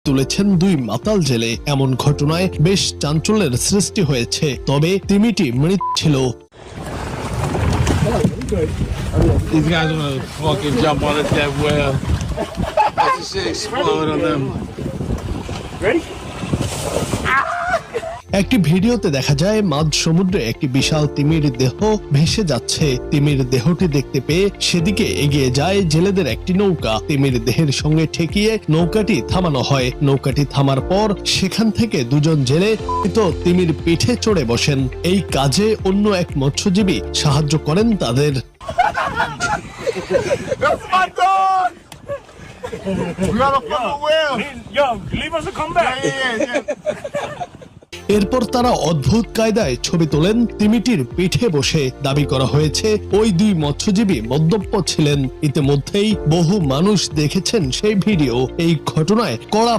তুলেছেন দুই মাতাল জেলে। এমন ঘটনায় বেশ চাঞ্চল্যের সৃষ্টি হয়েছে। তবে তিমিটি মৃত ছিল। These guys want to fucking jump on us that well. Watch the shit explode on them. Ready? একটি ভিডিওতে দেখা যায় মাঝ সমুদ্রে একটি বিশাল তিমির দেহ ভেসে যাচ্ছে। তিমির দেহটি দেখতে পেয়ে সেদিকে এগিয়ে যায় জেলেদের একটি নৌকা। তিমির দেহের সঙ্গে ঠেকিয়ে নৌকাটি থামানো হয়। নৌকাটি থামার পর সেখান থেকে দুজন জেলে তিমির পিঠে চড়ে বসেন। এই কাজে অন্য এক মৎস্যজীবী সাহায্য করেন তাদের। That's my dog! We got a fucking whale! Yo, leave us and come back. এরপর তারা অদ্ভুত কায়দায় ছবি তোলেন তিমিটির পিঠে বসে। দাবি করা হয়েছে ওই দুই মৎস্যজীবী মদ্যপ ছিলেন। ইতিমধ্যেই বহু মানুষ দেখেছেন সেই ভিডিও। এই ঘটনায় কড়া